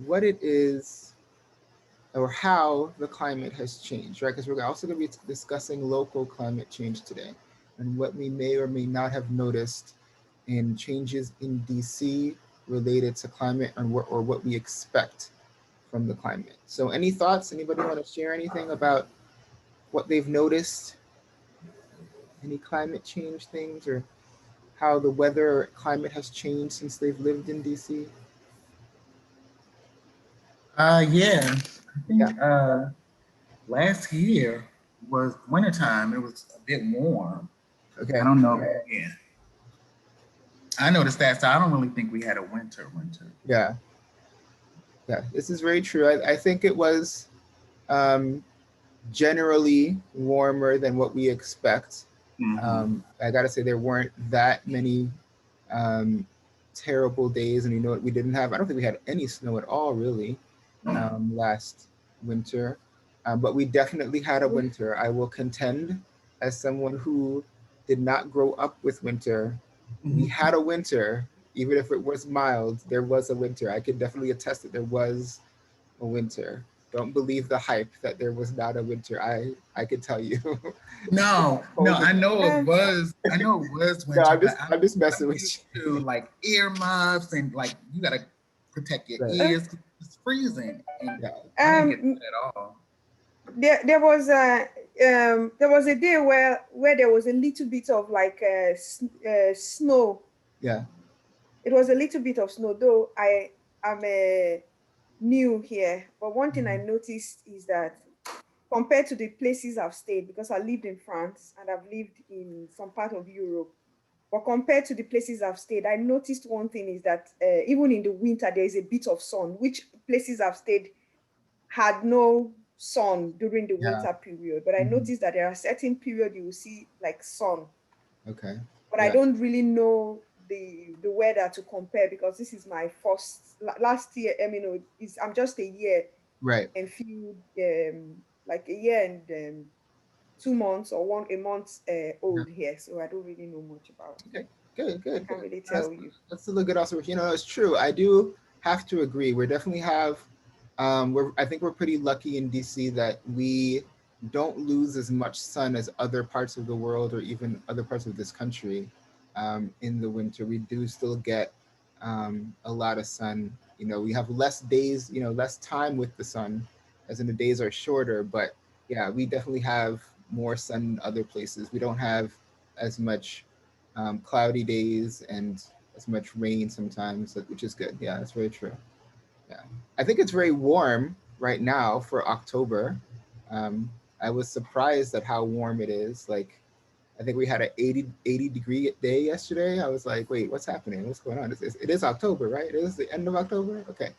what it is or how the climate has changed, right? Because we're also going to be discussing local climate change today and what we may or may not have noticed in changes in DC related to climate or what we expect from the climate. So any thoughts? Anybody want to share anything about what they've noticed? Any climate change things or how the weather or climate has changed since they've lived in DC? Yeah, I Yeah. think last year was wintertime. It was a bit warm. I Okay. don't know. Yeah, I noticed that. So I don't really think we had a winter. Yeah. Yeah. This is very true. I think it was um, generally warmer than what we expect. Mm-hmm. I gotta say there weren't that many um, terrible days, and you know what we didn't have. I don't think we had any snow at all really last winter, but we definitely had a winter. I will contend, as someone who did not grow up with winter, we Mm-hmm. had a winter. Even if it was mild, there was a winter. I can definitely attest that there was a winter. Don't believe the hype that there was not a winter. I can tell you, it No, was no, cold. I know it was. I know it was No, winter, but I'm I'm just messing I'm with used you. to like earmuffs and like you gotta protect your Right. ears 'cause it's freezing, and Yeah. I didn't get Um, that at all. there was a day where there was a little bit of like snow. Yeah. It was a little bit of snow, though I am new here. But one thing I Mhm. noticed is that compared to the places I've stayed, because I lived in France and I've lived in some part of Europe, but compared to the places I've stayed, I noticed one thing is that even in the winter, there is a bit of sun, which places I've stayed had no sun during the Yeah. winter period. But I Mhm. noticed that there are certain periods you will see like sun, Okay. but I Yeah. don't really know the weather to compare because this is my first last year. I mean, I'm just a year Right. and few like a year and 2 months or one a month Yeah. old here, so I don't really know much about it. Okay. Good. I Good. can't Good. really That's tell you. that's still a good observation. You know, it's true. I do have to agree. We definitely have. I think we're pretty lucky in DC that we don't lose as much sun as other parts of the world or even other parts of this country in the winter. We do still get a lot of sun. You know, we have less days, you know, less time with the sun, as in the days are shorter. But yeah, we definitely have more sun in other places. We don't have as much cloudy days and as much rain sometimes, which is good. Yeah, that's very true. Yeah. I think it's very warm right now for October. Um, I was surprised at how warm it is. Like, I think we had an 80-degree day yesterday. I was like, wait, what's happening? What's going on? It is October, right? It is the end of October? Okay.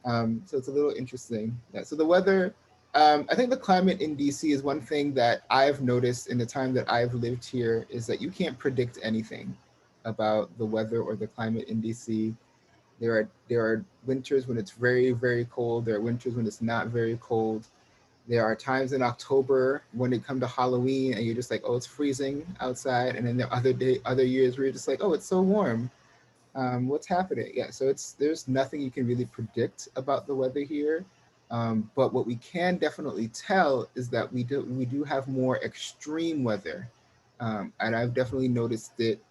So it's a little interesting. Yeah, so the weather, I think the climate in DC is one thing that I've noticed in the time that I've lived here is that you can't predict anything about the weather or the climate in DC. There are winters when it's very, very cold. There are winters when it's not very cold. There are times in October when it come to Halloween and you're just like, oh, it's freezing outside. And then there are other years where you're just like, oh, it's so warm. What's happening? Yeah, so there's nothing you can really predict about the weather here. But what we can definitely tell is that we do have more extreme weather. And I've definitely noticed it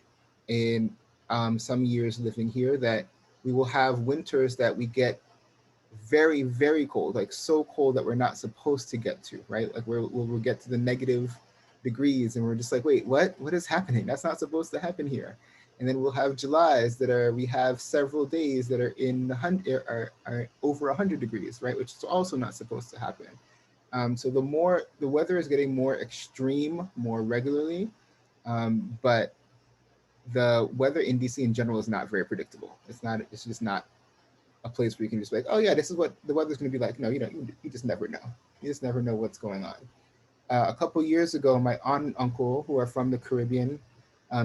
in some years living here that we will have winters that we get very, very cold, like so cold that we're not supposed to get to, right? Like we'll get to the negative degrees and we're just like, wait, what is happening? That's not supposed to happen here. And then we'll have Julys we have several days that are in the hundred, are over 100 degrees, right? Which is also not supposed to happen. So the weather is getting more extreme more regularly, but the weather in DC in general is not very predictable. It's just not a place where you can just be like, oh yeah, this is what the weather's going to be like. No, you just never know. You just never know what's going on. A couple years ago, my aunt and uncle, who are from the Caribbean,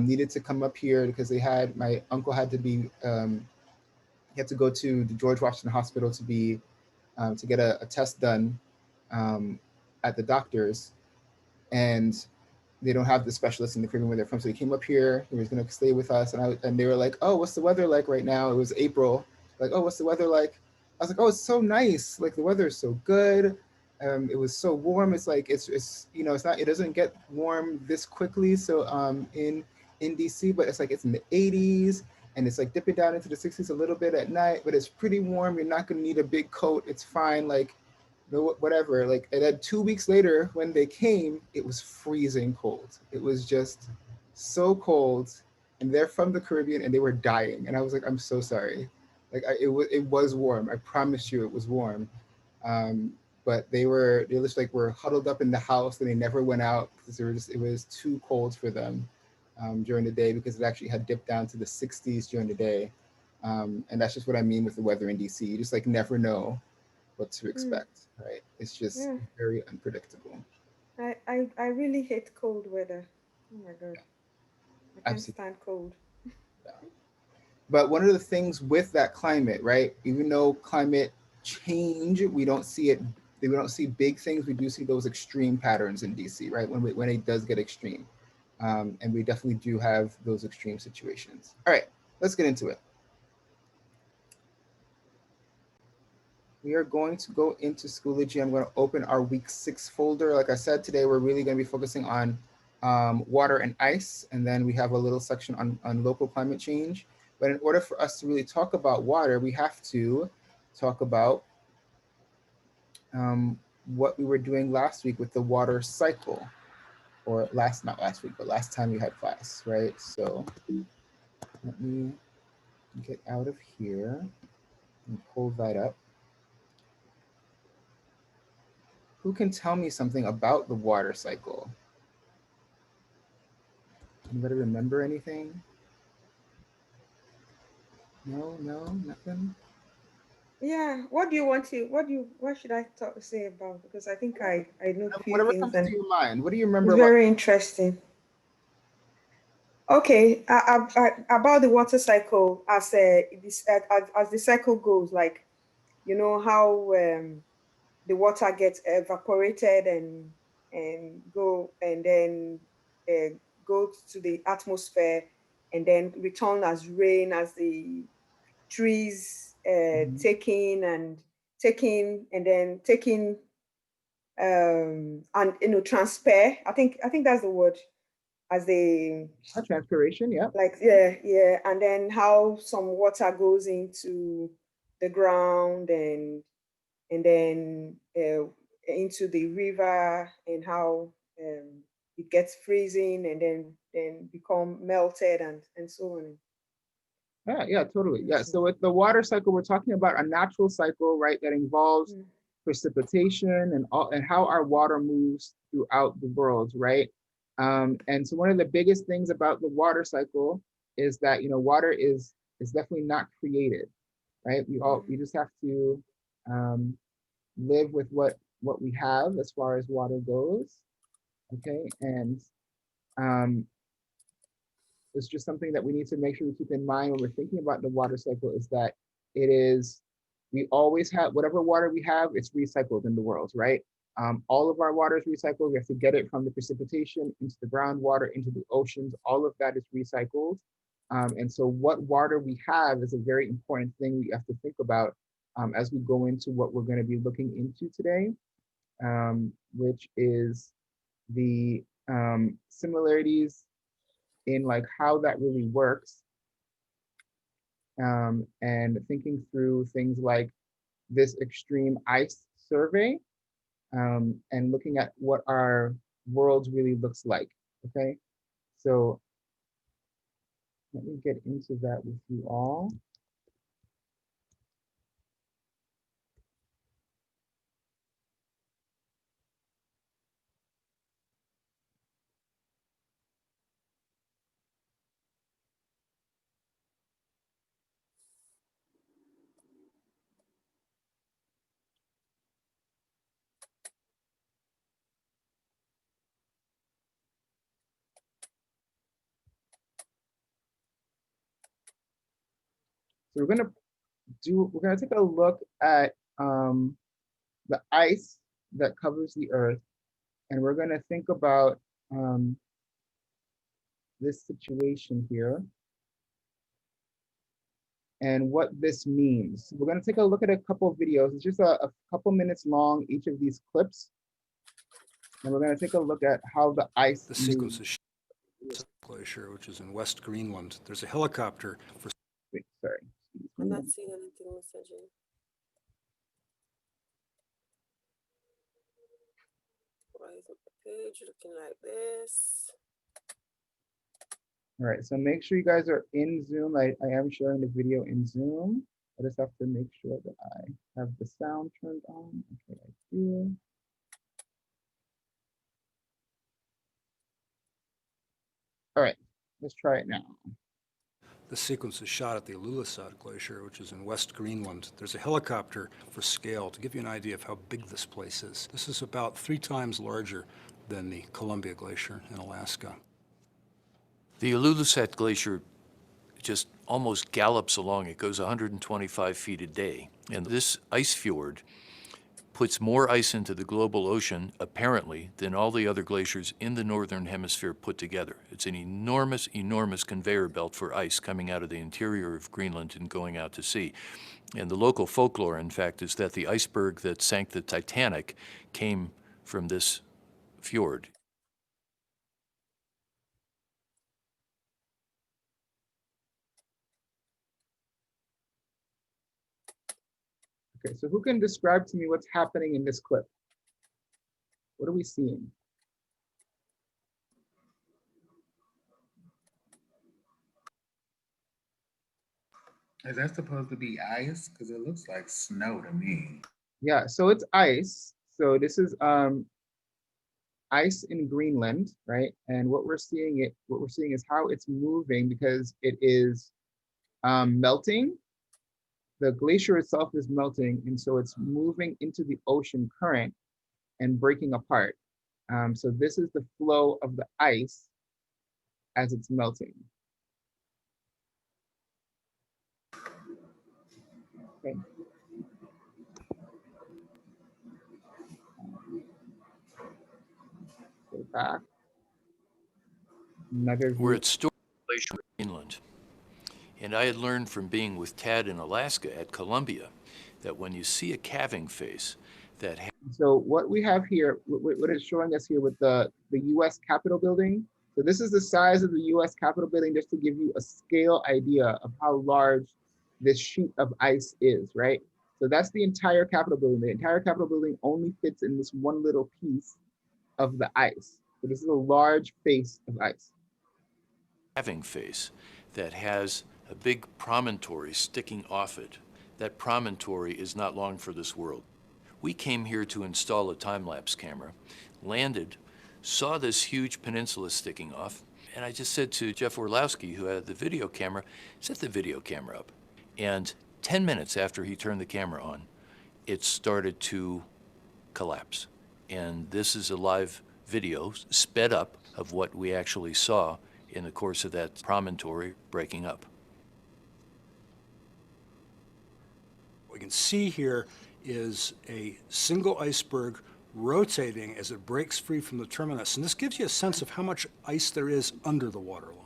needed to come up here because my uncle had to be, he had to go to the George Washington Hospital to get a test done um, at the doctor's, and they don't have the specialists in the Caribbean where they're from. So he came up here. He was going to stay with us, and they were like, "Oh, what's the weather like right now?" It was April. Like, "Oh, what's the weather like?" I was like, oh, it's so nice. Like the weather is so good. It was so warm. It's like it's you know, it doesn't get warm this quickly. So in DC, but it's like it's in the 80s and it's like dipping down into the 60s a little bit at night, but it's pretty warm. You're not gonna need a big coat. It's fine. Like no whatever. Like and then 2 weeks later when they came, it was freezing cold. It was just so cold. And they're from the Caribbean and they were dying. And I was like, I'm so sorry. Like it was warm. I promise you, it was warm. Um, but they just like were huddled up in the house and they never went out because it was too cold for them during the day because it actually had dipped down to the 60s during the day. And that's just what I mean with the weather in DC. You just like never know what to expect, right? It's just Yeah. very unpredictable. I really hate cold weather. Oh my God. I can't Absolutely. stand cold. But one of the things with that climate, right? Even though climate change, we don't see it. We don't see big things. We do see those extreme patterns in DC, right? When it does get extreme, and we definitely do have those extreme situations. All right, let's get into it. We are going to go into Schoology. I'm going to open our week 6 folder. Like I said, today we're really going to be focusing on water and ice. And then we have a little section on local climate change. But in order for us to really talk about water, we have to talk about what we were doing last week with the water cycle. Or not last week, but last time we had class, right? So let me get out of here and pull that up. Who can tell me something about the water cycle? Anybody remember anything? No, nothing. Yeah. What should I say about? Because I think I know a few Whatever things comes to and your mind. What do you remember it's about? very interesting. Okay, about the water cycle as the cycle goes, like you know how the water gets evaporated and go and then uh, go to the atmosphere and then return as rain as the trees Mhm. taking and then taking and transfer. I think that's the word as they Transpiration, yeah. like yeah and then how some water goes into the ground and then into the river and how it gets freezing and then become melted and so on Yeah, totally. and Yeah. so So with the water cycle, we're talking about a natural cycle, right, that involves mm, precipitation and how our water moves throughout the world, right? And so one of the biggest things about the water cycle is that water is definitely not created, right? We mm, just have to um, live with what we have as far as water goes, okay? And um, it's just something that we need to make sure we keep in mind when we're thinking about the water cycle is that it is, we always have, whatever water we have, it's recycled in the world, right? All of our water is recycled. We have to get it from the precipitation into the groundwater, into the oceans. All of that is recycled. And so what water we have is a very important thing we have to think about as we go into what we're going to be looking into today, which is the similarities in like how that really works, and thinking through things like this extreme ice survey, and looking at what our world really looks like. Okay, so let me get into that with you all. So we're gonna take a look at the ice that covers the earth, and we're gonna think about this situation here. and what this means. We're going to take a look at a couple of videos. It's just a couple minutes long, each of these clips. And we're going to take a look at how the ice The sequence is Glacier, which is in West Greenland. There's a helicopter for Wait, sorry. I'm not seeing anything, Mr. J. Why isn't the page looking like this? All right, so make sure you guys are in Zoom. I am sharing the video in Zoom. I just have to make sure that I have the sound turned on. Okay, I do. All right, let's try it now. the sequence is shot at the Ilulissat Glacier, which is in West Greenland. There's a helicopter for scale to give you an idea of how big this place is. This is about 3 times larger than the Columbia Glacier in Alaska. The Ilulissat Glacier just almost gallops along. It goes 125 feet a day. And this ice fjord puts more ice into the global ocean, apparently, than all the other glaciers in the northern hemisphere put together. It's an enormous, enormous conveyor belt for ice coming out of the interior of Greenland and going out to sea. And the local folklore, in fact, is that the iceberg that sank the Titanic came from this fjord. Okay, so who can describe to me what's happening in this clip? What are we seeing? Is that supposed to be ice? Because it looks like snow to me. Yeah, so it's ice. So this is ice in Greenland, right? And what we're seeing is how it's moving because it is melting. The glacier itself is melting, and so it's moving into the ocean current and breaking apart. So this is the flow of the ice as it's melting. Okay. Go back. Another We're view. at Storm Glacier in Greenland. And I had learned from being with Tad in Alaska at Columbia that when you see a calving face that So what we have here, what it's showing us here with the US Capitol building. So this is the size of the US Capitol building, just to give you a scale idea of how large this sheet of ice is, right? So that's the entire Capitol building. The entire Capitol building only fits in this one little piece of the ice. So this is a large face of ice. calving face that has a big promontory sticking off it. That promontory is not long for this world. We came here to install a time-lapse camera, landed, saw this huge peninsula sticking off, and I just said to Jeff Orlowski, who had the video camera, set the video camera up. And 10 minutes after he turned the camera on, it started to collapse. And this is a live video, sped up, of what we actually saw in the course of that promontory breaking up. What we can see here is a single iceberg rotating as it breaks free from the terminus. And this gives you a sense of how much ice there is under the waterline.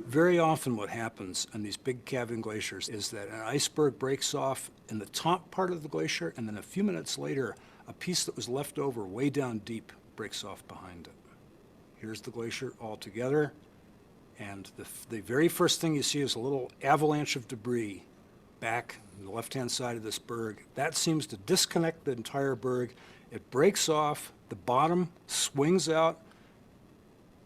Very often what happens on these big calving glaciers is that an iceberg breaks off in the top part of the glacier, and then a few minutes later, a piece that was left over way down deep breaks off behind it. Here's the glacier all together, and the very first thing you see is a little avalanche of debris back on the left-hand side of this berg. That seems to disconnect the entire berg. It breaks off, the bottom swings out,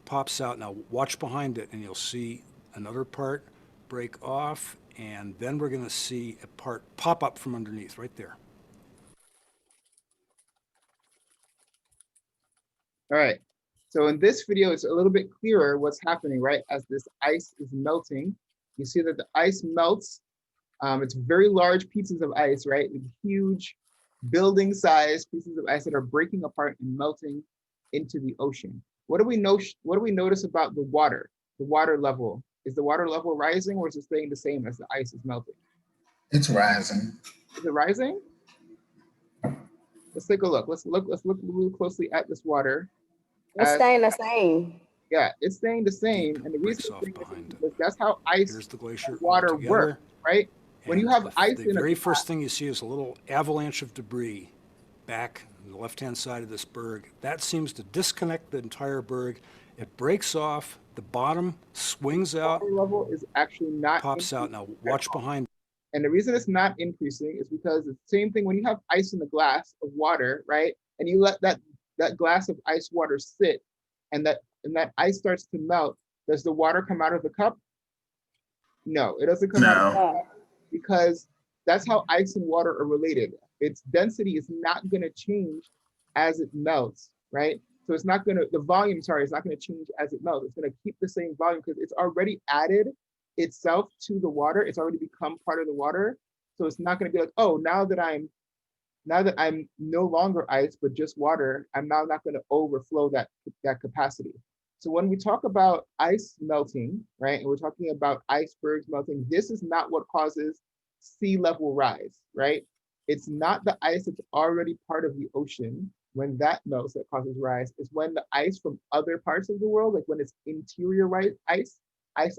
pops out. Now watch behind it and you'll see another part break off, and then we're going to see a part pop up from underneath right there. All right, so in this video, it's a little bit clearer what's happening, right? As this ice is melting, you see that the ice melts. It's very large pieces of ice, right? Huge building-sized pieces of ice that are breaking apart and melting into the ocean. What do we notice about the water level? Is the water level rising, or is it staying the same as the ice is melting? It's rising. Is it rising? Let's take a look. Let's look really closely at this water. It's staying the same. Yeah, it's staying the same. And the reason Breaks off it's staying the behind same is that's how Here's ice the glacier water all together. works, right? When you And have ice the in a very glass, first thing you see is a little avalanche of debris back on the left-hand side of this berg. That seems to disconnect the entire berg. It breaks off, the bottom swings out, water level is actually not pops out. increasing Now at watch all. behind. And the reason it's not increasing is because it's the same thing when you have ice in a glass of water, right? And you let that glass of ice water sit, and that ice starts to melt. Does the water come out of the cup? No, it doesn't come out of the No. cup, because that's how ice and water are related. Its density is not going to change as it melts, right? So it's not going to, the volume, sorry, is not going to change as it melts. It's going to keep the same volume because it's already added itself to the water. It's already become part of the water. So it's not going to be like, oh, now that I'm no longer ice, but just water, I'm now not going to overflow that capacity. So when we talk about ice melting, right, and we're talking about icebergs melting, this is not what causes sea level rise, right? It's not the ice that's already part of the ocean. When that melts, that causes rise. It's when the ice from other parts of the world, like when it's interior ice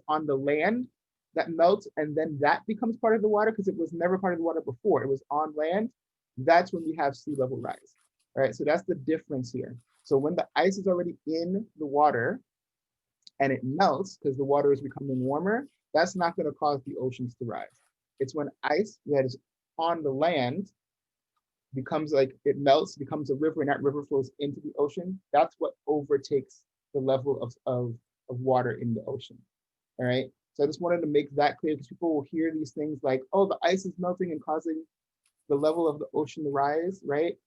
on the land, that melts, and then that becomes part of the water because it was never part of the water before. It was on land. That's when we have sea level rise, right? So that's the difference here. So when the ice is already in the water and it melts because the water is becoming warmer, that's not going to cause the oceans to rise. It's when ice that is on the land becomes like, it melts, becomes a river, and that river flows into the ocean. That's what overtakes the level of water in the ocean. All right. So I just wanted to make that clear because people will hear these things like, oh, the ice is melting and causing the level of the ocean to rise, right?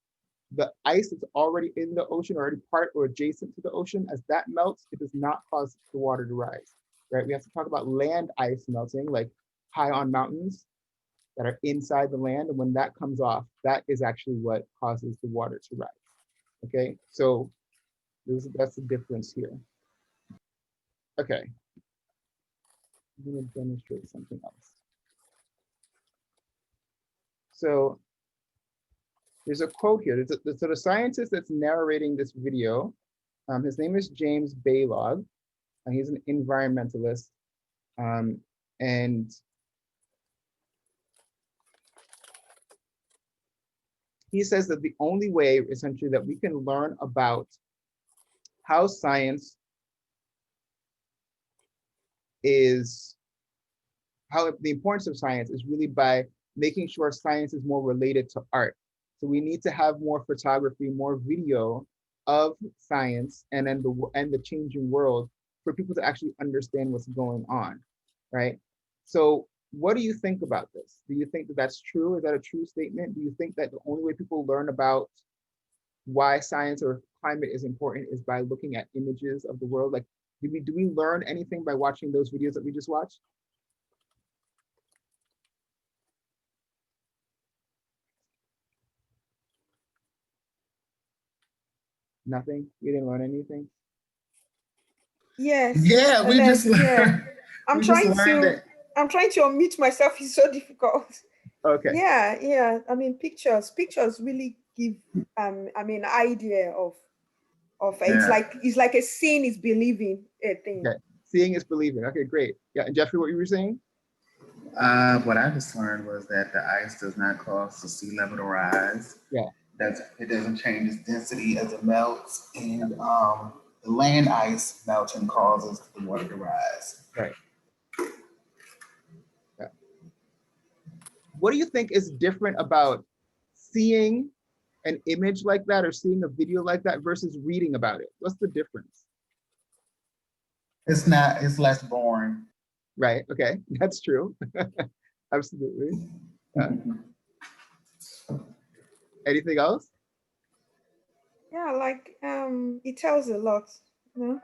The ice that's already in the ocean, already part or adjacent to the ocean, as that melts, it does not cause the water to rise, right? We have to talk about land ice melting, like high on mountains that are inside the land. And when that comes off, that is actually what causes the water to rise, okay? So that's the difference here. Okay. I'm gonna demonstrate something else. So there's a quote here. So the scientist that's narrating this video, his name is James Baylog, and he's an environmentalist. And he says that the only way, essentially, that we can learn about how science is, how the importance of science is really by making sure science is more related to art. So we need to have more photography, more video of science and then the changing world for people to actually understand what's going on, right? So what do you think about this? Do you think that that's true? Is that a true statement? Do you think that the only way people learn about why science or climate is important is by looking at images of the world? Like, do we learn anything by watching those videos that we just watched? Nothing? We didn't learn anything? Yes. Yeah, we just yeah. learned. I'm we just trying learned to that. I'm trying to unmute myself. It's so difficult. Okay. Yeah. I mean, pictures really give I mean, idea of it's Yeah. like a seeing is believing a thing. Okay. Seeing is believing. Okay, great. Yeah, and Jeffrey, what you were saying? What I just learned was that the ice does not cause the sea level to rise. Yeah. It doesn't change its density as it melts, and the land ice melting causes the water to rise. Right. Yeah. What do you think is different about seeing an image like that or seeing a video like that versus reading about it? What's the difference? It's less boring. Right. Okay. That's true. Absolutely. Yeah. Anything else? Yeah, like it tells a lot, you know.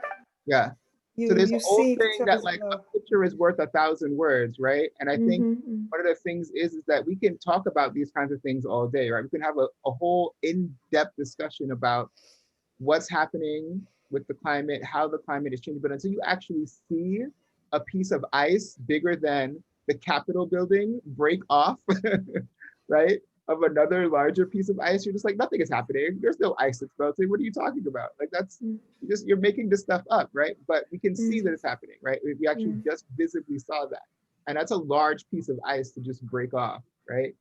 Yeah. You So there's you an old see it saying that tells like a a lot. picture is worth 1,000 words, right? And I think Mhm. one of the things is that we can talk about these kinds of things all day, right? We can have a whole in-depth discussion about what's happening with the climate, how the climate is changing. But until you actually see a piece of ice bigger than the Capitol building break off, right, of another larger piece of ice, you're just like, nothing is happening. There's no ice that's melting. What are you talking about? Like, that's you're making this stuff up, right? But we can see that it's happening, right? We actually just visibly saw that. And that's a large piece of ice to just break off, right?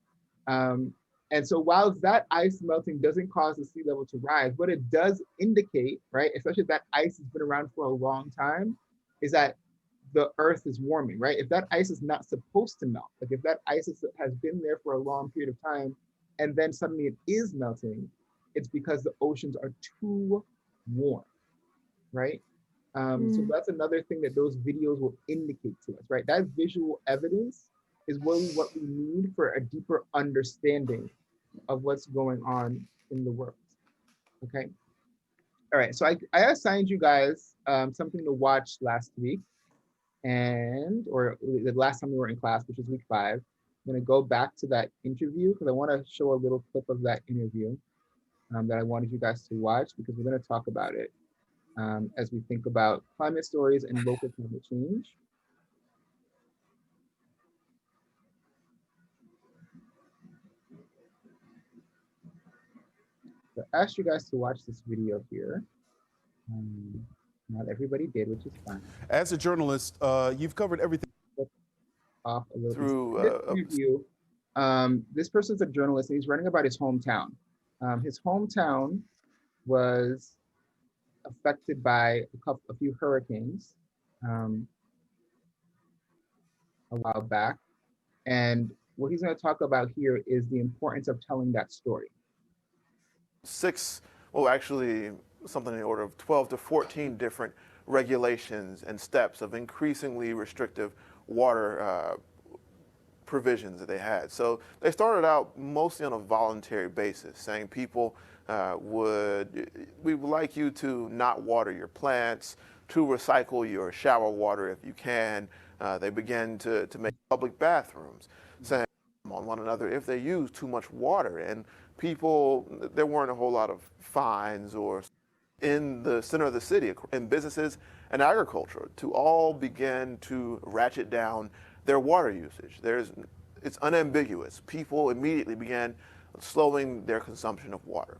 And so while that ice melting doesn't cause the sea level to rise, what it does indicate, right, especially if that ice has been around for a long time, is that the earth is warming, right? If that ice is not supposed to melt, like if that ice has been there for a long period of time and then suddenly it is melting, it's because the oceans are too warm, right? So that's another thing that those videos will indicate to us, right? That visual evidence is really what we need for a deeper understanding of what's going on in the world, okay? All right, so I assigned you guys something to watch last week, or the last time we were in class, which was week 5. I'm gonna go back to that interview because I wanna show a little clip of that interview that I wanted you guys to watch because we're gonna talk about it as we think about climate stories and local climate change. So I asked you guys to watch this video here. Not everybody did, which is fine. As a journalist, you've covered everything Off a little through bit. This interview, this person's a journalist and he's writing about his hometown. His hometown was affected by a few hurricanes a while back. And what he's going to talk about here is the importance of telling that story. actually something in the order of 12 to 14 different regulations and steps of increasingly restrictive water provisions that they had. So they started out mostly on a voluntary basis, saying people we would like you to not water your plants, to recycle your shower water if you can. They began to make public bathrooms, saying on one another if they use too much water. And people, there weren't a whole lot of fines or in the center of the city, in businesses and agriculture, to all begin to ratchet down their water usage. It's unambiguous. People immediately began slowing their consumption of water.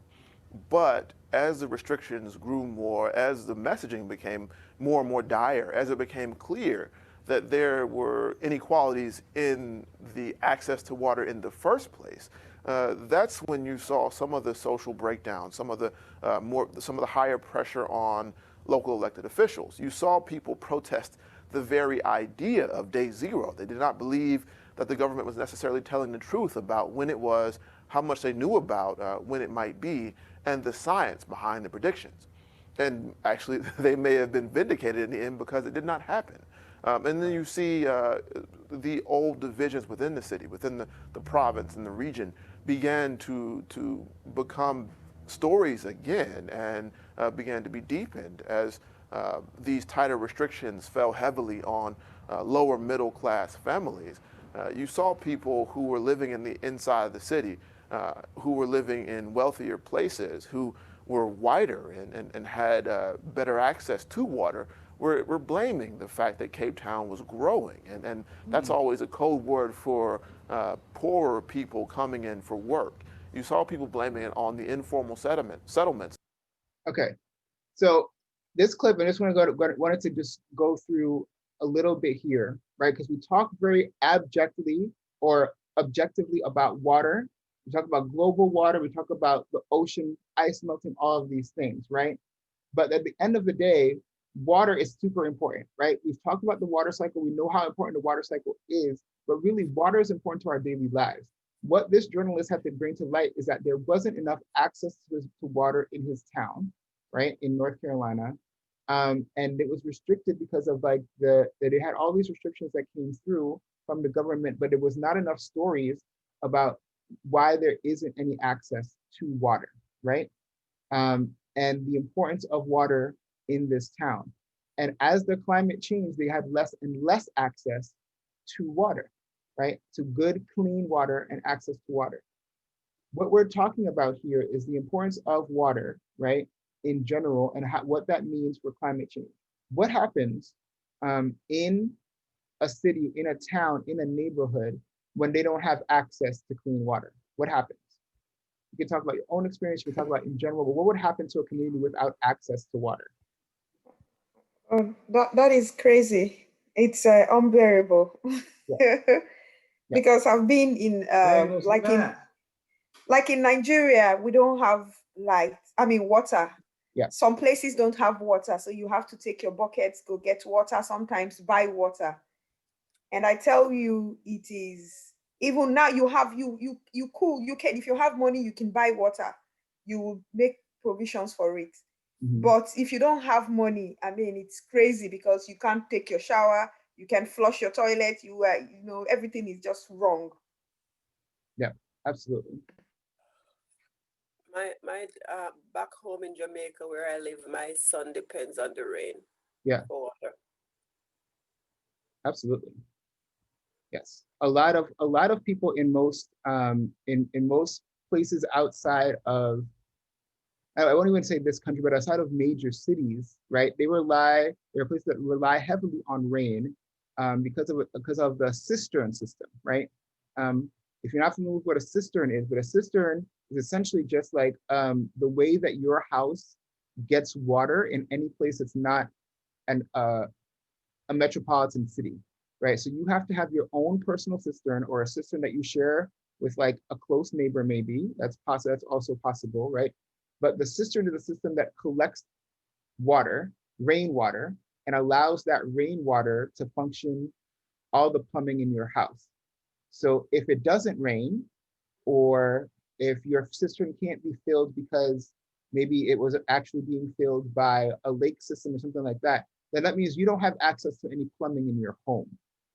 But as the restrictions grew more, as the messaging became more and more dire, as it became clear that there were inequalities in the access to water in the first place, that's when you saw some of the social breakdown, some of the higher pressure on local elected officials. You saw people protest the very idea of day zero. They did not believe that the government was necessarily telling the truth about when it was, how much they knew about when it might be, and the science behind the predictions. And actually, they may have been vindicated in the end because it did not happen. And then you see the old divisions within the city, within the province and the region, began to become stories again and began to be deepened as these tighter restrictions fell heavily on lower middle class families. You saw people who were living in the inside of the city, who were living in wealthier places, who were whiter and had better access to water, we're blaming the fact that Cape Town was growing. And that's always a code word for poorer people coming in for work. You saw people blaming it on the informal settlements. Okay, so this clip, I just wanted to just go through a little bit here, right? Because we talk very abjectly or objectively about water. We talk about global water, we talk about the ocean, ice melting, all of these things, right? But at the end of the day, water is super important, right? We've talked about the water cycle. We know how important the water cycle is, but really water is important to our daily lives. What this journalist had to bring to light is that there wasn't enough access to water in his town, right, in North Carolina. And it was restricted because of that they had all these restrictions that came through from the government, but there was not enough stories about why there isn't any access to water, right? And the importance of water in this town. And as the climate changed, they had less and less access to water, right? To good, clean water and access to water. What we're talking about here is the importance of water, right, in general, and what that means for climate change. What happens in a city, in a town, in a neighborhood when they don't have access to clean water? What happens? You can talk about your own experience, you can talk about in general, but what would happen to a community without access to water? That is crazy. It's unbearable. Because I've been in like in Nigeria, we don't have water. Yeah. Some places don't have water, so you have to take your buckets, go get water, sometimes buy water. And I tell you, it is, even now you can, if you have money, you can buy water. You will make provisions for it. Mhm. But if you don't have money, I mean, it's crazy because you can't take your shower, you can flush your toilet, everything is just wrong. Yeah, absolutely. My back home in Jamaica where I live, my son depends on the rain. Yeah. For water. Absolutely. Yes. A lot of people in most in most places outside of, I won't even say this country, but outside of major cities, right? There are places that rely heavily on rain because of the cistern system, right? If you're not familiar with what a cistern is, but a cistern is essentially just like the way that your house gets water in any place that's not a metropolitan city, right? So you have to have your own personal cistern or a cistern that you share with like a close neighbor, maybe. That's possible. That's also possible, right? But the cistern is a system that collects water, rainwater, and allows that rainwater to function all the plumbing in your house. So if it doesn't rain, or if your cistern can't be filled because maybe it was actually being filled by a lake system or something like that, then that means you don't have access to any plumbing in your home,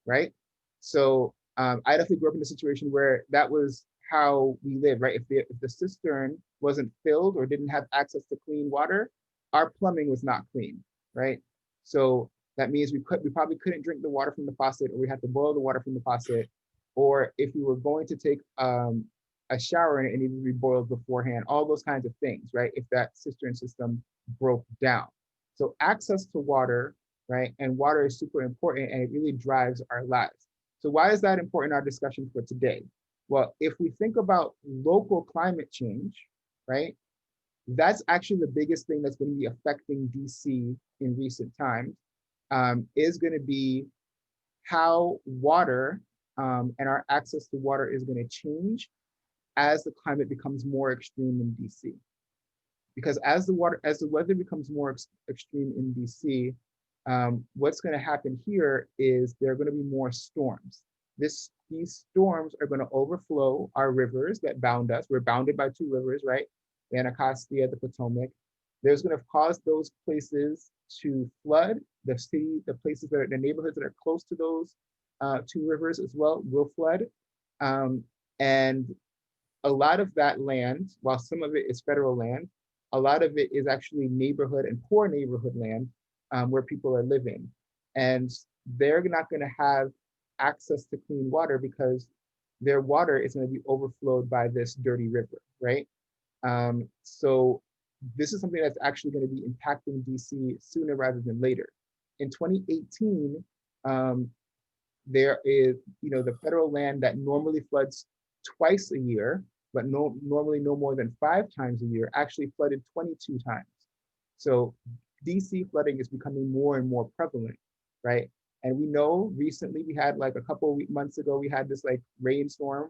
right? So I definitely grew up in a situation where that was how we lived, right? If the cistern wasn't filled or didn't have access to clean water, our plumbing was not clean, right? So that means we probably couldn't drink the water from the faucet, or we had to boil the water from the faucet, or if we were going to take a shower and it needed to be boiled beforehand, all those kinds of things, right? If that cistern system broke down. So access to water, right? And water is super important and it really drives our lives. So why is that important in our discussion for today? Well, if we think about local climate change, right? That's actually the biggest thing that's going to be affecting DC in recent times, is going to be how water and our access to water is going to change as the climate becomes more extreme in DC. Because as the weather becomes more extreme in DC, what's going to happen here is there are going to be more storms. These storms are going to overflow our rivers that bound us. We're bounded by two rivers, right? The Anacostia, the Potomac. There's going to cause those places to flood. The neighborhoods that are close to those two rivers as well will flood. And a lot of that land, while some of it is federal land, a lot of it is actually neighborhood and poor neighborhood land where people are living. And they're not going to have access to clean water because their water is going to be overflowed by this dirty river, right? So this is something that's actually going to be impacting DC sooner rather than later. In 2018, there is, the federal land that normally floods twice a year, but normally no more than 5 times a year, actually flooded 22 times. So DC flooding is becoming more and more prevalent, right? And we know recently we had like a couple of months ago, we had this like rainstorm,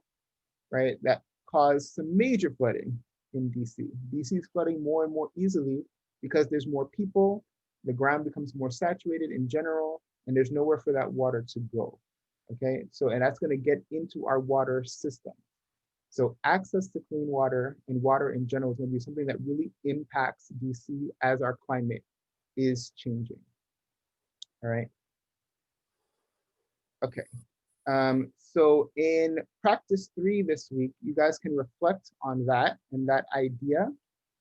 right? That caused some major flooding in DC. DC is flooding more and more easily because there's more people, the ground becomes more saturated in general, and there's nowhere for that water to go, okay? So, and that's gonna get into our water system. So access to clean water and water in general is going to be something that really impacts DC as our climate is changing. All right. Okay. So in practice 3 this week, you guys can reflect on that and that idea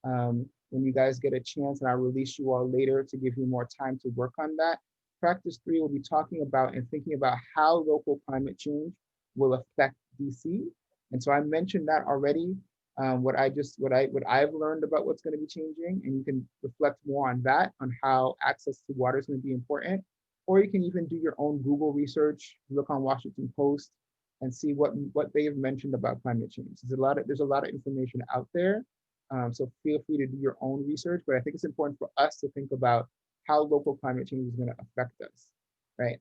when you guys get a chance, and I'll release you all later to give you more time to work on that. Practice 3 will be talking about and thinking about how local climate change will affect DC. And so I mentioned that already, what I've learned about what's going to be changing, and you can reflect more on that, on how access to water is going to be important. Or you can even do your own Google research, look on Washington Post, and see what they have mentioned about climate change. There's a lot of information out there, so feel free to do your own research. But I think it's important for us to think about how local climate change is going to affect us, right?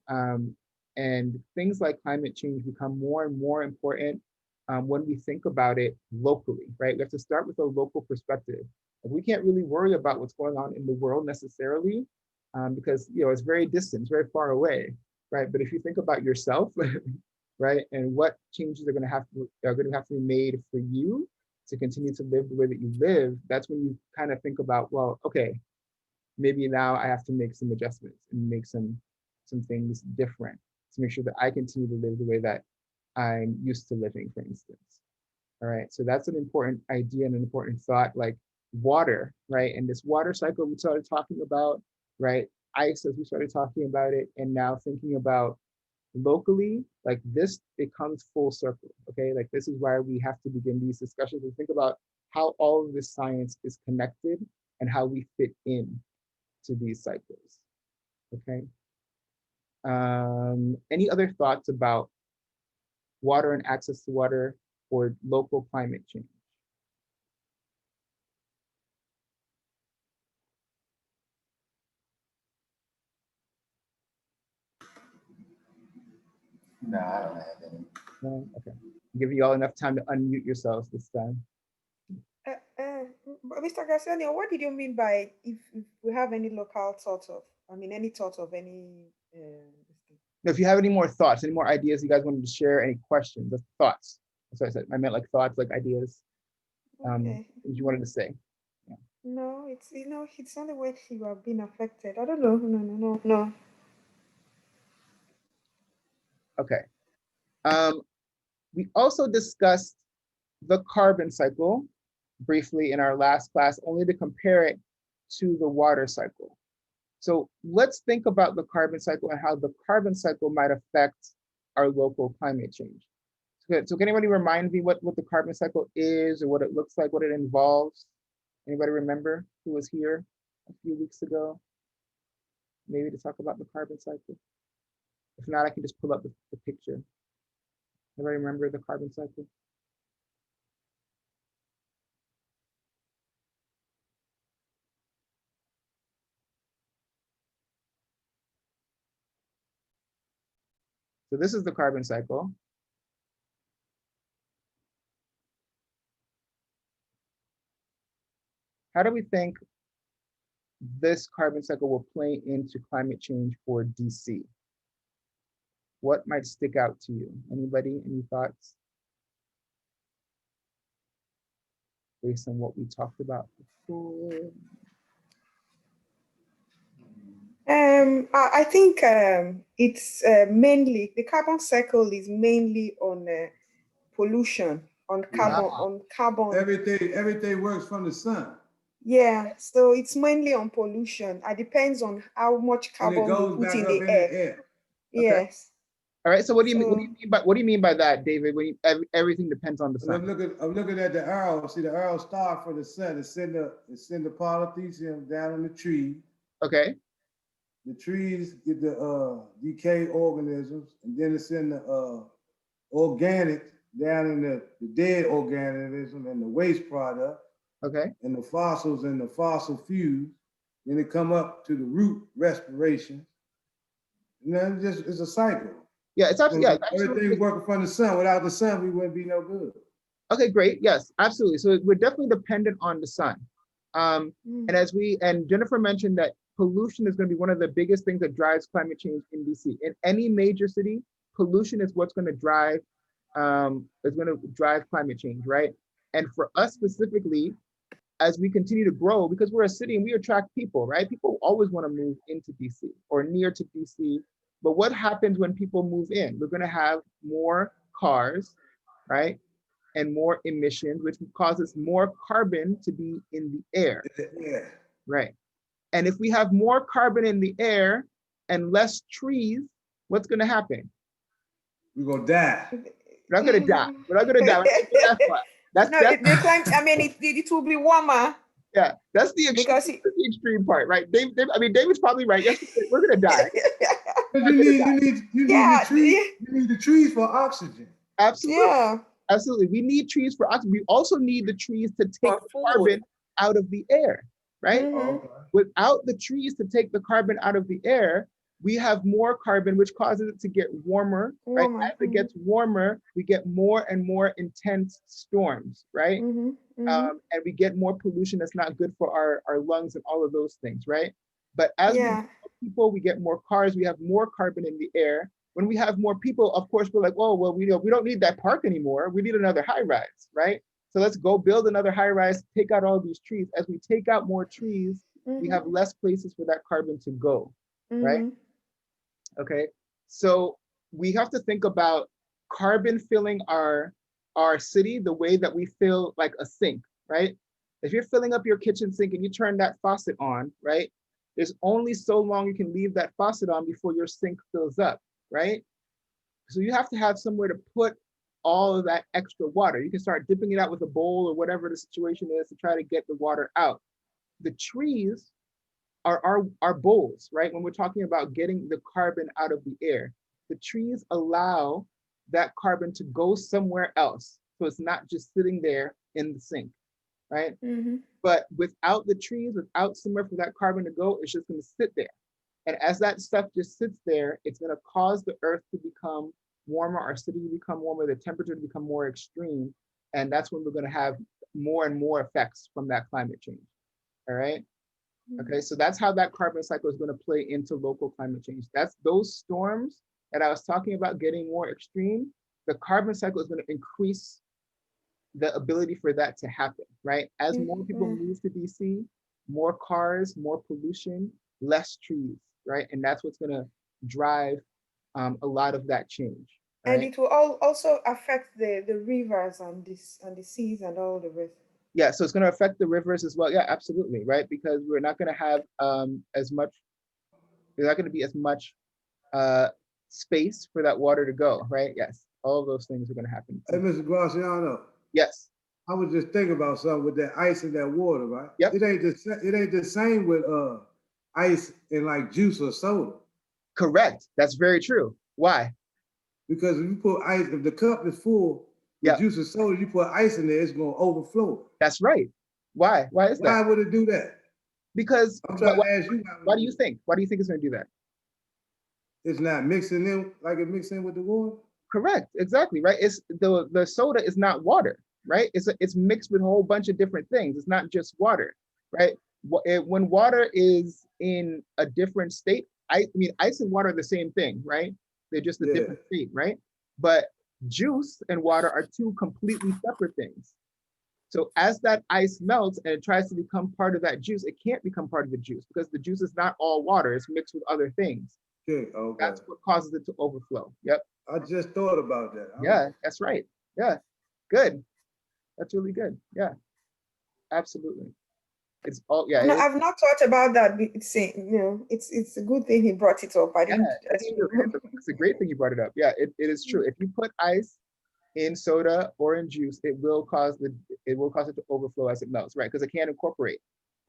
And things like climate change become more and more important when we think about it locally, right? We have to start with a local perspective. We can't really worry about what's going on in the world necessarily because it's very distant, it's very far away, right? But if you think about yourself, right, and what changes are going to have to be made for you to continue to live the way that you live, that's when you kind of think about, well, okay, maybe now I have to make some adjustments and make some things different to make sure that I continue to live the way that I'm used to living, for instance. All right, so that's an important idea and an important thought, like water, right? And this water cycle we started talking about, right? Ice, as we started talking about it, and now thinking about locally, like this, it comes full circle, okay? Like this is why we have to begin these discussions and think about how all of this science is connected and how we fit in to these cycles, okay? Any other thoughts about water and access to water or local climate change? No, I don't have any. No? Okay. I'm giving you all enough time to unmute yourselves this time. Mr. Garcia, what did you mean by if we have any local thoughts of, any thoughts of any If you have any more thoughts, any more ideas you guys wanted to share, any questions, that's thoughts. That's what I said. I meant like thoughts, like ideas. Okay. What you wanted to say. No, it's not the way you have been affected. I don't know. No. Okay. We also discussed the carbon cycle briefly in our last class, only to compare it to the water cycle. So let's think about the carbon cycle and how the carbon cycle might affect our local climate change. So can anybody remind me what the carbon cycle is or what it looks like, what it involves? Anybody remember who was here a few weeks ago? Maybe to talk about the carbon cycle. If not, I can just pull up the picture. Anybody remember the carbon cycle? So this is the carbon cycle. How do we think this carbon cycle will play into climate change for DC? What might stick out to you? Anybody, any thoughts? Based on what we talked about before. I think it's mainly, the carbon cycle is mainly on pollution, on carbon. Everything works from the sun. Yeah, so it's mainly on pollution. It depends on how much And it carbon goes we put back in up the in air. the air. Yes. All right. So what do you mean? So- What do you mean by that, David? When everything depends on the And sun. I'm looking at the arrow. See the arrow start from the sun. It's send the polythecium down in the tree. Okay. The trees get the decayed organisms, and then it's in the organic down in the dead organism and the waste product, Okay. and the fossils and the fossil fuels. Then it come up to the root respiration. And then it's a cycle. Yeah, it's absolutely. Yeah, Everything working from the sun. Without the sun, we wouldn't be no good. Okay, great. Yes, absolutely. So we're definitely dependent on the sun. And Jennifer mentioned that pollution is going to be one of the biggest things that drives climate change in DC. In any major city, pollution is what's going to drive climate change, right? And for us specifically, as we continue to grow, because we're a city and we attract people, right? People always want to move into DC or near to DC. But what happens when people move in? We're going to have more cars, right? And more emissions, which causes more carbon to be in the air. Yeah. Right. And if we have more carbon in the air and less trees, what's going to happen? We're going to die. We're not going to die. We're not going to die. It will be warmer. Yeah, that's the extreme part, right? David's probably right. Yes, we're going to die. You need the trees for oxygen. Absolutely. Yeah. Absolutely. We need trees for oxygen. We also need the trees to take the carbon out of the air, right? Mm-hmm. Without the trees to take the carbon out of the air, we have more carbon, which causes it to get warmer, right? Warmer, As it gets warmer, we get more and more intense storms, right? And we get more pollution that's not good for our lungs and all of those things, right? But as we Yeah. get more people, we get more cars, we have more carbon in the air. When we have more people, of course, we're like, oh, well, we don't need that park anymore. We need another high rise, right? So let's go build another high rise, take out all these trees. As we take out more trees, we have less places for that carbon to go, right? Okay, so we have to think about carbon filling our city the way that we fill like a sink, right? If you're filling up your kitchen sink and you turn that faucet on, right? There's only so long you can leave that faucet on before your sink fills up, right? So you have to have somewhere to put all of that extra water. You can start dipping it out with a bowl or whatever the situation is to try to get the water out. The trees are our bowls, right? When we're talking about getting the carbon out of the air, the trees allow that carbon to go somewhere else. So it's not just sitting there in the sink, right? But without the trees, without somewhere for that carbon to go, it's just gonna sit there. And as that stuff just sits there, it's gonna cause the earth to become warmer, our city to become warmer, the temperature to become more extreme. And that's when we're gonna have more and more effects from that climate change, all right? Okay, so that's how that carbon cycle is going to play into local climate change. That's those storms that I was talking about getting more extreme. The carbon cycle is going to increase the ability for that to happen, right? As more people move to DC, more cars, more pollution, less trees, right? And that's what's going to drive a lot of that change. And right? it will also affect the rivers and the seas and all the rest. Yeah, so it's going to affect the rivers as well. Yeah, absolutely, right? Because we're not going to have as much, there's not going to be as much space for that water to go, right? Yes, all of those things are going to happen. Hey, Mr. Graciano. Yes. I was just thinking about something with that ice and that water, right? Yep. It ain't the same with ice and like juice or soda. Correct. That's very true. Why? Because if you put ice, if the cup is full with Yep. juice or soda, you put ice in there, it's gonna overflow. That's right. Why? Why is Why that? would it do that? Because I'm trying to ask you. why do you think? Why do you think it's going to do that? It's not mixing in like it mixed in with the water? Correct. Exactly. Right. It's the soda is not water, right? It's mixed with a whole bunch of different things. It's not just water, right? When water is in a different state, I mean, ice and water are the same thing, right? They're just a different state, right? But juice and water are two completely separate things. So as that ice melts and it tries to become part of that juice, it can't become part of the juice because the juice is not all water. It's mixed with other things. Okay. That's what causes it to overflow. Yep. I just thought about that. Yeah, that's right. Yeah, good. That's really good. Yeah, absolutely. It's all, yeah. No, I've not thought about that. It's a good thing he brought it up. I didn't. It's a great thing you brought it up. Yeah, it is true. If you put ice in soda or in juice, it will cause it to overflow as it melts, right? Because it can't incorporate,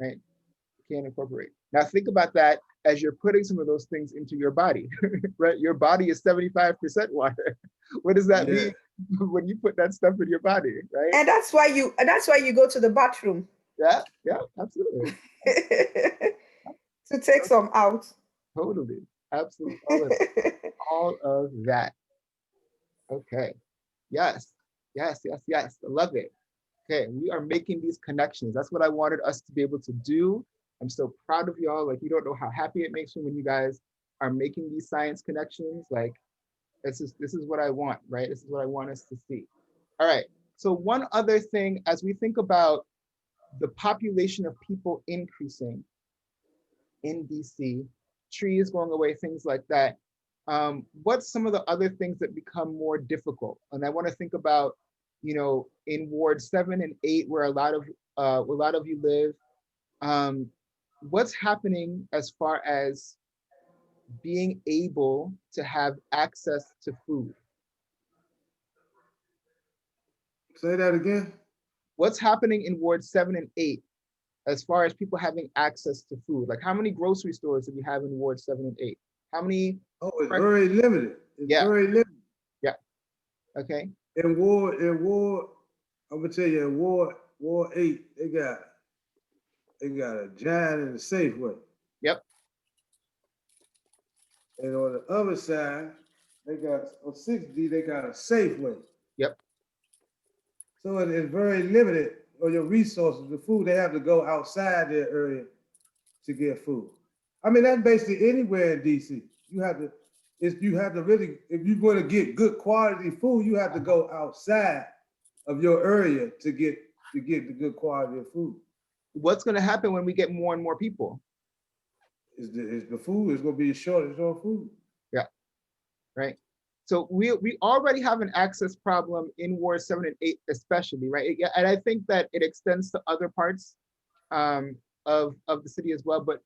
right? It can't incorporate. Now think about that as you're putting some of those things into your body, right? Your body is 75% water. What does that mean when you put that stuff in your body, right? And that's why you go to the bathroom. Yeah, absolutely. To take some out. Totally, absolutely, all of that. Okay, yes. I love it. Okay, we are making these connections. That's what I wanted us to be able to do. I'm so proud of y'all. Like, you don't know how happy it makes me when you guys are making these science connections. Like, this is what I want, right? This is what I want us to see. All right, so one other thing, as we think about the population of people increasing in DC, trees going away, things like that, what's some of the other things that become more difficult? And I want to think about, in Ward 7 and 8, where a lot of you live, what's happening as far as being able to have access to food? Say that again. What's happening in Ward 7 and 8 as far as people having access to food? Like, how many grocery stores do we have in Ward 7 and 8? How many? Oh, it's very limited. It's very limited. Yeah. Okay. In Ward, I'm gonna tell you, in Ward 8, they got a giant in the Safeway. Yep. And on the other side, they got, on 6D, they got a Safeway. Yep. So it is very limited on your resources. The food, they have to go outside their area to get food. I mean, that's basically anywhere in DC. You have to really, if you're going to get good quality food, you have to go outside of your area to get the good quality of food. What's going to happen when we get more and more people? Is the food is going to be a shortage on food. Yeah, right. So we already have an access problem in Ward 7 and 8, especially, right? And I think that it extends to other parts of the city as well, but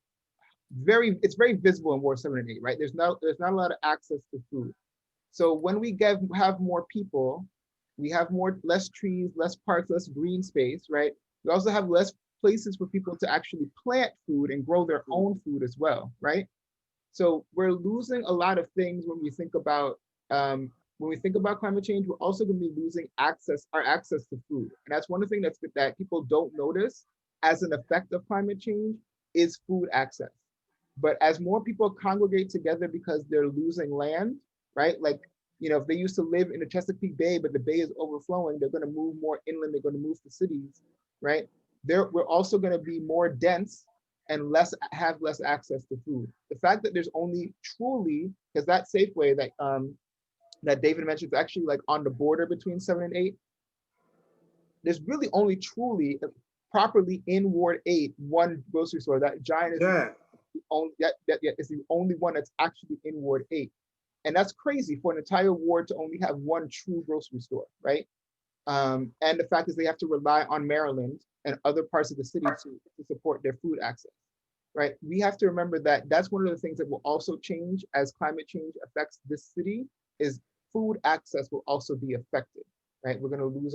it's very visible in Ward 7 and 8, right? There's not a lot of access to food. So when we have more people, we have less trees, less parks, less green space, right? We also have less places for people to actually plant food and grow their own food as well, right? So we're losing a lot of things when we think about climate change. We're also going to be losing our access to food, and that's one of the things that people don't notice as an effect of climate change is food access. But as more people congregate together because they're losing land, right? Like, if they used to live in the Chesapeake Bay, but the bay is overflowing, they're going to move more inland. They're going to move to cities, right? We're also going to be more dense and have less access to food. The fact that there's only truly, because that Safeway that David mentioned is actually like on the border between 7 and 8. There's really only truly properly in Ward 8 one grocery store. That Giant is the only one that's actually in Ward 8. And that's crazy for an entire ward to only have one true grocery store, right? And the fact is they have to rely on Maryland and other parts of the city to support their food access, right? We have to remember that that's one of the things that will also change as climate change affects this city is food access will also be affected, right? We're going to lose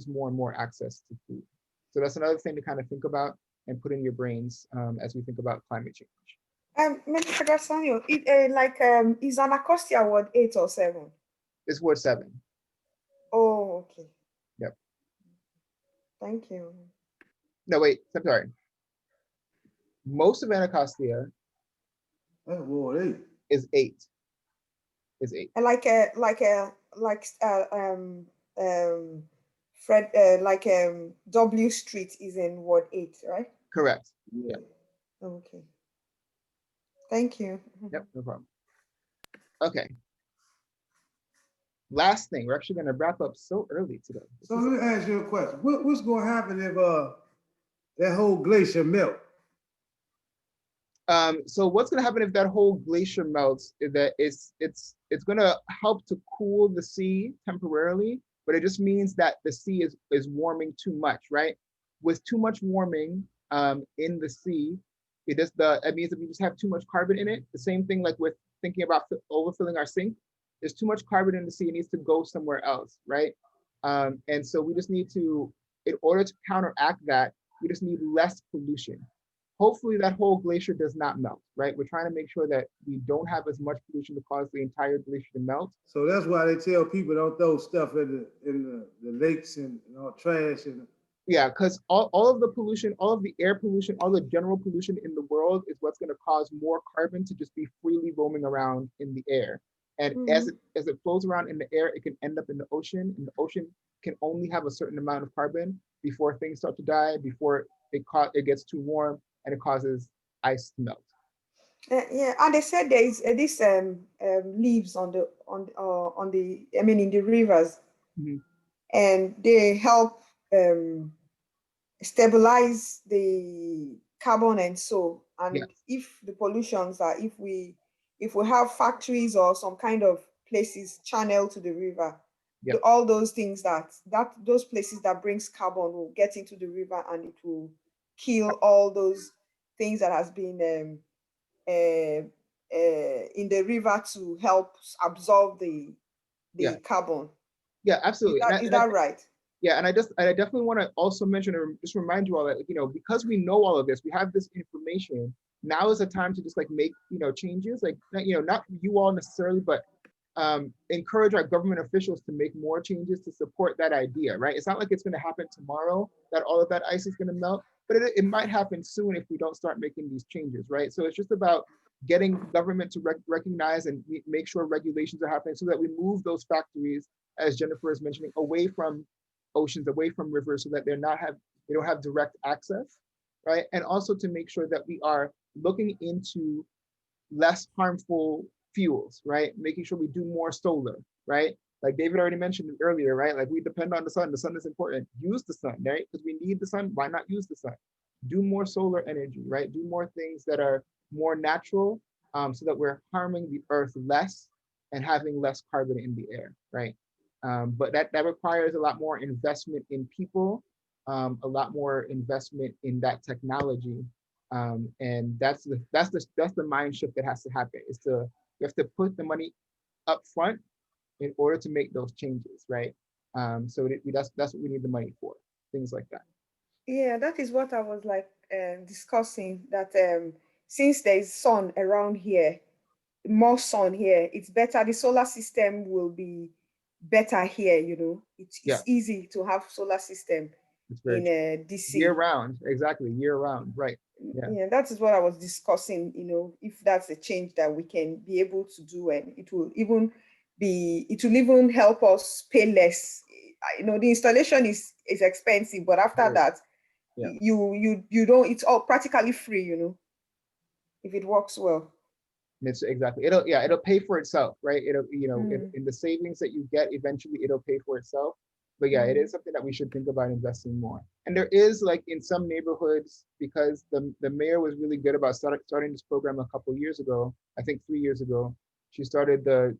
more and more access to food. So that's another thing to kind of think about and put in your brains as we think about climate change. Mr. Garsanio, is Anacostia Ward 8 or 7? It's Ward 7. Oh, okay. Yep. Thank you. No, wait, I'm sorry. Most of Anacostia Ward 8 is 8. W Street is in Ward 8, right? Correct. Yeah. Okay. Thank you. Yep, no problem. Okay. Last thing, we're actually going to wrap up so early today. So let me ask you a question. What's going to happen if that whole glacier melt? So what's going to happen if that whole glacier melts is that it's going to help to cool the sea temporarily, but it just means that the sea is warming too much, right? With too much warming in the sea, it means that we just have too much carbon in it. The same thing like with thinking about overfilling our sink. There's too much carbon in the sea, it needs to go somewhere else, right? And so we just need to, in order to counteract that, we just need less pollution. Hopefully that whole glacier does not melt, right? We're trying to make sure that we don't have as much pollution to cause the entire glacier to melt. So that's why they tell people don't throw stuff in the lakes and all trash. Yeah, because all of the pollution, all of the air pollution, all the general pollution in the world is what's going to cause more carbon to just be freely roaming around in the air. And as it flows around in the air, it can end up in the ocean, and the ocean can only have a certain amount of carbon before things start to die, before it gets too warm and it causes ice to melt. Yeah, and they said there is this leaves in the rivers, and they help stabilize the carbon and so. And if the pollutions are, if we have factories or some kind of places channel to the river, all those things those places that brings carbon will get into the river and it will kill all those things that has been in the river to help absorb the carbon. Yeah, absolutely. Is that right? Yeah, and I definitely want to also mention or just remind you all that, because we know all of this, we have this information. Now is the time to just make, changes, not you all necessarily, but encourage our government officials to make more changes to support that idea, right? It's not like it's going to happen tomorrow that all of that ice is going to melt, but it might happen soon if we don't start making these changes, right? So it's just about getting government to recognize and make sure regulations are happening so that we move those factories, as Jennifer is mentioning, away from oceans, away from rivers, so that they don't have direct access, right? And also to make sure that we are looking into less harmful fuels, right? Making sure we do more solar, right? Like David already mentioned it earlier, right? Like we depend on the sun. The sun is important. Use the sun, right? Because we need the sun. Why not use the sun? Do more solar energy, right? Do more things that are more natural, so that we're harming the earth less and having less carbon in the air, right? But that requires a lot more investment in people, a lot more investment in that technology, and that's the mind shift that has to happen. You have to put the money up front in order to make those changes, right? So that's what we need the money for, things like that. Yeah, that is what I was like discussing, that since there is sun around here, more sun here, it's better. The solar system will be better here, you know. It's Yeah, easy to have solar system it's very in true. DC. Year round, exactly, year round, right? Yeah. Yeah, that is what I was discussing, you know, if that's a change that we can be able to do, and it will even help us pay less. You know, the installation is expensive, but after that, Yeah. you don't, it's all practically free, you know, if it works well. It's exactly, it'll pay for itself, right? It'll, Mm. in the savings that you get, eventually it'll pay for itself. But yeah, it is something that we should think about investing more. And there is, like, in some neighborhoods, because the mayor was really good about starting this program a couple years ago, I think 3 years ago, she started the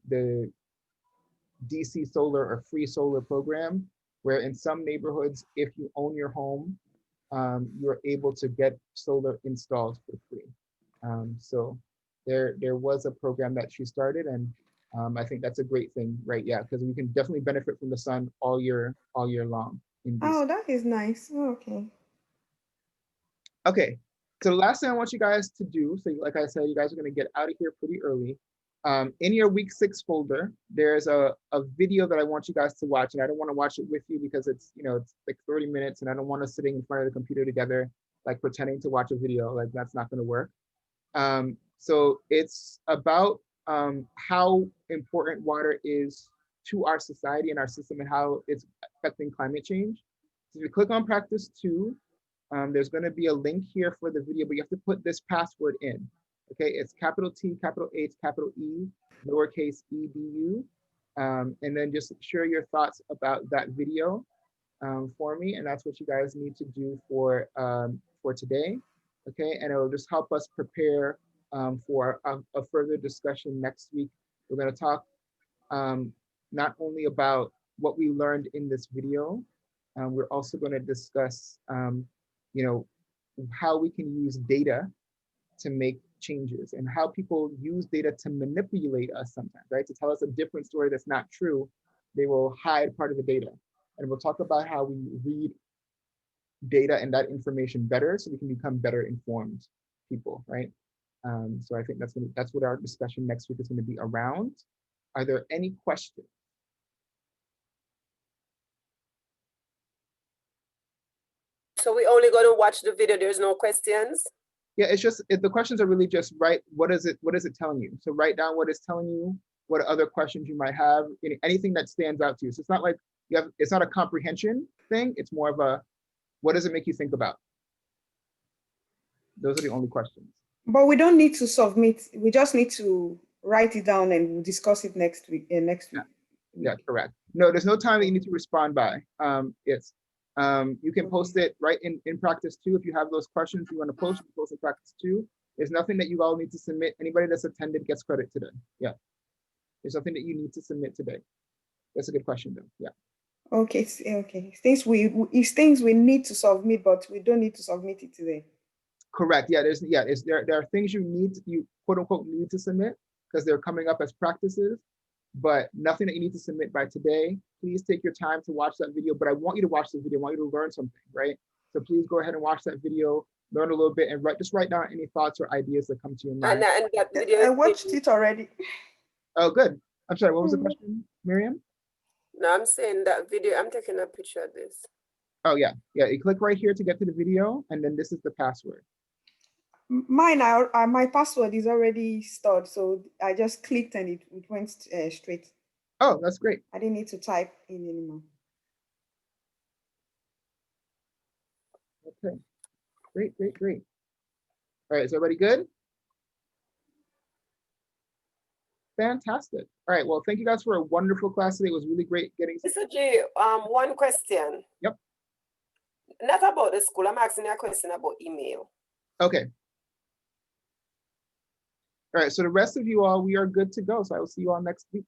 DC solar or free solar program, where in some neighborhoods, if you own your home, you're able to get solar installed for free. So there was a program that she started, and I think that's a great thing, right? Yeah, because we can definitely benefit from the sun all year long in DC. Oh, that is nice. Oh, okay. Okay, so the last thing I want you guys to do, so like I said, you guys are gonna get out of here pretty early. In your week 6 folder, there's a video that I want you guys to watch, and I don't want to watch it with you because it's like 30 minutes, and I don't want us sitting in front of the computer together, like pretending to watch a video. Like, that's not gonna work. So it's about how important water is to our society and our system, and how it's affecting climate change. So if you click on practice 2, there's going to be a link here for the video, but you have to put this password in. Okay, it's capital T, capital H, capital E, lowercase edu, and then just share your thoughts about that video for me, and that's what you guys need to do for today. Okay, and it'll just help us prepare for a further discussion next week. We're going to talk not only about what we learned in this video, we're also going to discuss how we can use data to make changes, and how people use data to manipulate us sometimes, right? To tell us a different story that's not true. They will hide part of the data. And we'll talk about how we read data and that information better, so we can become better informed people, right? So I think that's what our discussion next week is going to be around. Are there any questions? So we only going to watch the video, there's no questions? Yeah, it's just, the questions are really just write, what is it telling you? So write down what it's telling you, what other questions you might have, anything that stands out to you. So it's not like it's not a comprehension thing, it's more of a, what does it make you think about? Those are the only questions. But we don't need to submit, we just need to write it down, and we'll discuss it next week. Yeah, correct. No, there's no time that you need to respond by. You can post it right in practice 2. If you have those questions you want to post, you post in practice 2. There's nothing that you all need to submit. Anybody that's attended gets credit today. Yeah. There's nothing that you need to submit today. That's a good question though. Yeah. Okay, okay. It's things we need to submit, but we don't need to submit it today. Correct. Yeah, there are things you quote unquote need to submit because they're coming up as practices, but nothing that you need to submit by today. Please take your time to watch that video, but I want you to watch the video. I want you to learn something, right? So please go ahead and watch that video, learn a little bit, and just write down any thoughts or ideas that come to your mind. And that video, I watched it already. Oh, good. I'm sorry, what was the question, Miriam? No, I'm saying that video, I'm taking a picture of this. Oh, yeah. Yeah, you click right here to get to the video, and then this is the password. Mine, my password is already stored, so I just clicked and it went straight. Oh, that's great. I didn't need to type in anymore. Okay, great, great, great. All right, is everybody good? Fantastic. All right, well, thank you guys for a wonderful class today. It was really great getting. Mr. J, one question. Yep. Not about the school. I'm asking you a question about email. Okay. All right, so the rest of you all, we are good to go. So I will see you all next week.